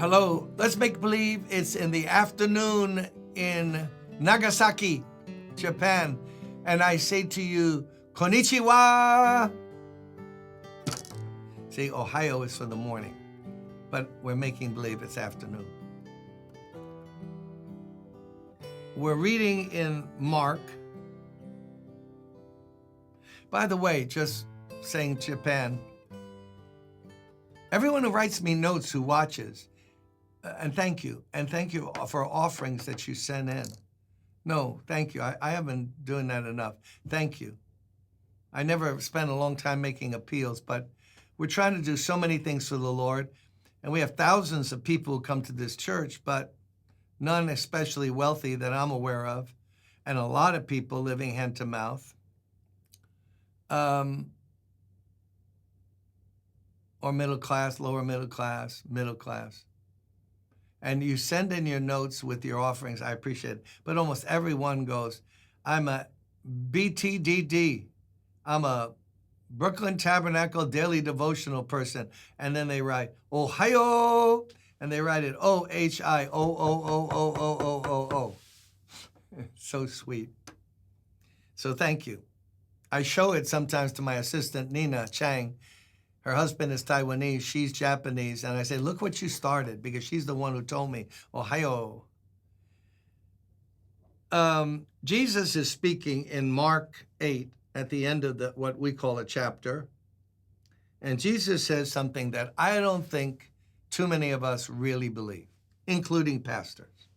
Hello, let's make believe it's in the afternoon in Nagasaki, Japan. And I say to you, konnichiwa. See, Ohio is for the morning, but we're making believe it's afternoon. We're reading in Mark. By the way, just saying Japan, everyone who writes me notes who watches, and thank you for offerings that you send in. No, thank you. I haven't doing that enough. Thank you. I never spent a long time making appeals, but we're trying to do so many things for the Lord, and we have thousands of people who come to this church, but none especially wealthy that I'm aware of, and a lot of people living hand to mouth. Or middle class, lower middle class, middle class. And you send in your notes with your offerings, I appreciate it. But almost everyone goes, I'm a BTDD. I'm a Brooklyn Tabernacle daily devotional person. And then they write, Ohio. And they write it OHIOOOOOOOO. So sweet. So thank you. I show it sometimes to my assistant, Nina Chang. Her husband is Taiwanese, she's Japanese, and I say, look what you started, because she's the one who told me, Ohio. Jesus is speaking in Mark 8 at the end of what we call a chapter, and Jesus says something that I don't think too many of us really believe, including pastors.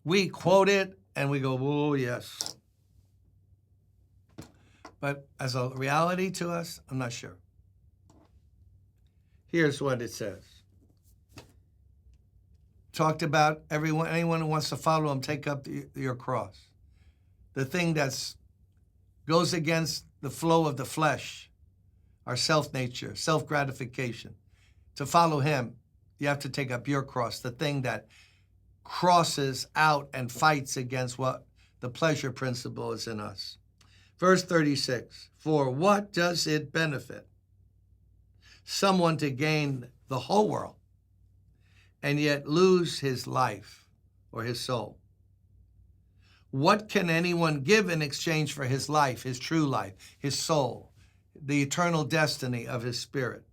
We quote it, and we go, oh, yes. But as a reality to us, I'm not sure. Here's what it says. Talked about anyone who wants to follow him, take up your cross. The thing that goes against the flow of the flesh, our self-nature, self-gratification. To follow him, you have to take up your cross, the thing that crosses out and fights against what the pleasure principle is in us. Verse 36, for what does it benefit someone to gain the whole world and yet lose his life or his soul? What can anyone give in exchange for his life, his true life, his soul, the eternal destiny of his spirit?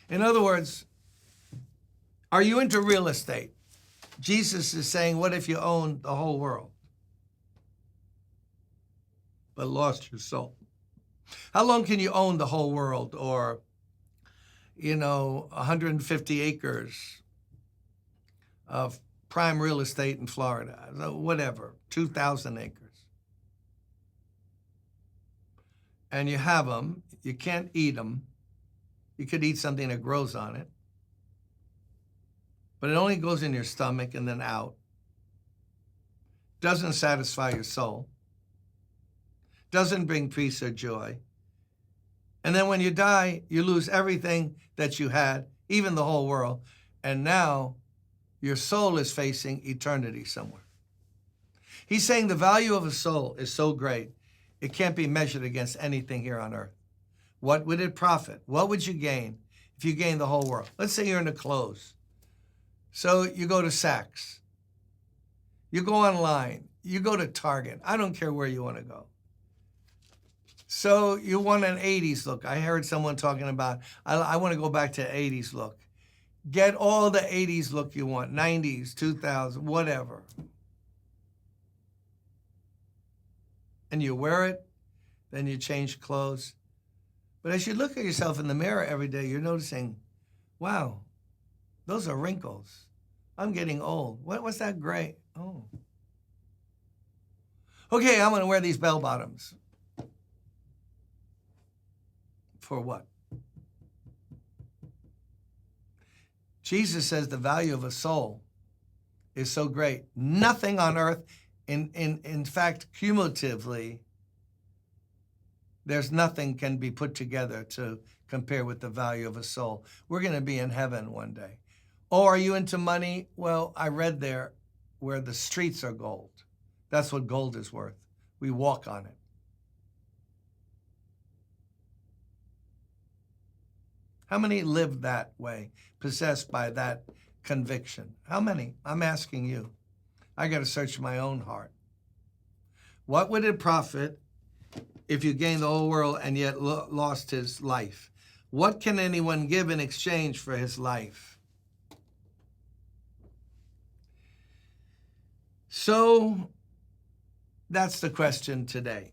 In other words, are you into real estate? Jesus is saying, what if you owned the whole world, but lost your soul? How long can you own the whole world, or, 150 acres of prime real estate in Florida, whatever, 2,000 acres. And you have them, you can't eat them. You could eat something that grows on it, but it only goes in your stomach and then out. Doesn't satisfy your soul. Doesn't bring peace or joy. And then when you die, you lose everything that you had, even the whole world. And now your soul is facing eternity somewhere. He's saying the value of a soul is so great, it can't be measured against anything here on earth. What would it profit? What would you gain if you gained the whole world? Let's say you're into clothes. So you go to Saks, you go online, you go to Target. I don't care where you want to go. So you want an 80s look. I heard someone talking about, I want to go back to 80s look. Get all the 80s look you want, 90s, 2000, whatever. And you wear it, then you change clothes. But as you look at yourself in the mirror every day, you're noticing, wow, those are wrinkles. I'm getting old. What's that gray? Oh. Okay, I'm going to wear these bell bottoms. For what? Jesus says the value of a soul is so great. Nothing on earth, in fact, cumulatively, there's nothing can be put together to compare with the value of a soul. We're going to be in heaven one day. Oh, are you into money? Well, I read there where the streets are gold. That's what gold is worth. We walk on it. How many live that way, possessed by that conviction? How many? I'm asking you. I got to search my own heart. What would it profit if you gained the whole world and yet lost his life? What can anyone give in exchange for his life? So that's the question today.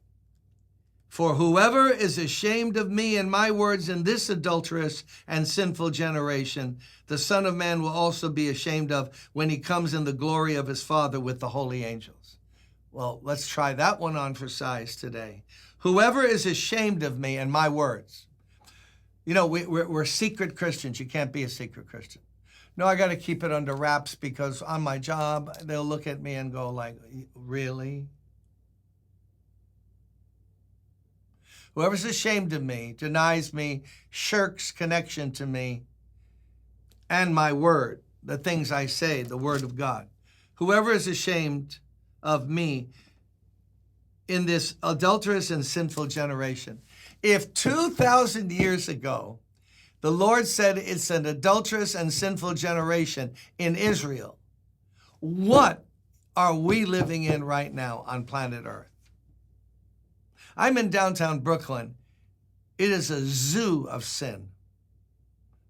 For whoever is ashamed of me and my words in this adulterous and sinful generation, the Son of Man will also be ashamed of when he comes in the glory of his Father with the holy angels. Well, let's try that one on for size today. Whoever is ashamed of me and my words. You know, we're secret Christians. You can't be a secret Christian. No, I got to keep it under wraps because on my job, they'll look at me and go like, really? Whoever's ashamed of me, denies me, shirks connection to me and my word, the things I say, the word of God. Whoever is ashamed of me in this adulterous and sinful generation. If 2,000 years ago, the Lord said it's an adulterous and sinful generation in Israel, what are we living in right now on planet Earth? I'm in downtown Brooklyn. It is a zoo of sin.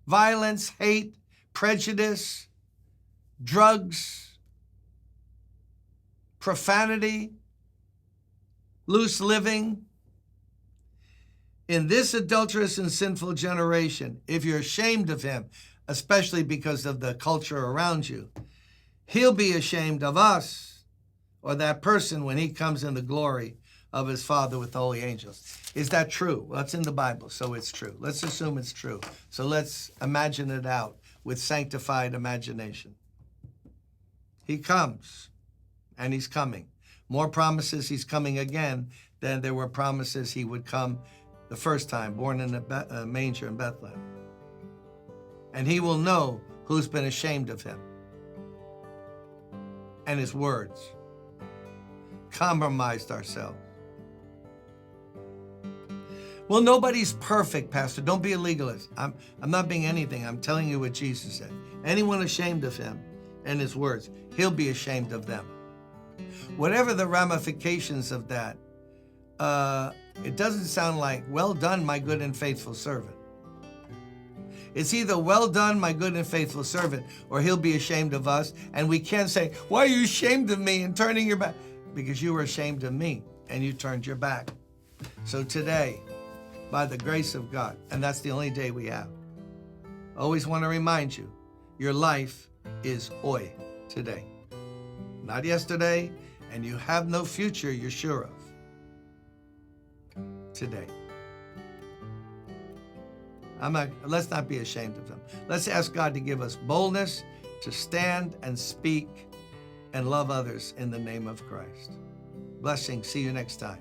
Violence, hate, prejudice, drugs, profanity, loose living. In this adulterous and sinful generation, if you're ashamed of him, especially because of the culture around you, he'll be ashamed of us or that person when he comes in the glory of his Father with the holy angels. Is that true? Well, it's in the Bible, so it's true. Let's assume it's true. So let's imagine it out with sanctified imagination. He comes, and he's coming. More promises he's coming again than there were promises he would come the first time, born in a manger in Bethlehem. And he will know who's been ashamed of him and his words, compromised ourselves. Well, nobody's perfect, Pastor. Don't be a legalist. I'm not being anything. I'm telling you what Jesus said. Anyone ashamed of him and his words, he'll be ashamed of them. Whatever the ramifications of that, it doesn't sound like, well done, my good and faithful servant. It's either well done, my good and faithful servant, or he'll be ashamed of us. And we can't say, why are you ashamed of me and turning your back? Because you were ashamed of me and you turned your back. So today, by the grace of God, and that's the only day we have, always want to remind you, your life is hoy today, not yesterday, and you have no future you're sure of today. Let's not be ashamed of them. Let's ask God to give us boldness to stand and speak and love others in the name of Christ. Blessings. See you next time.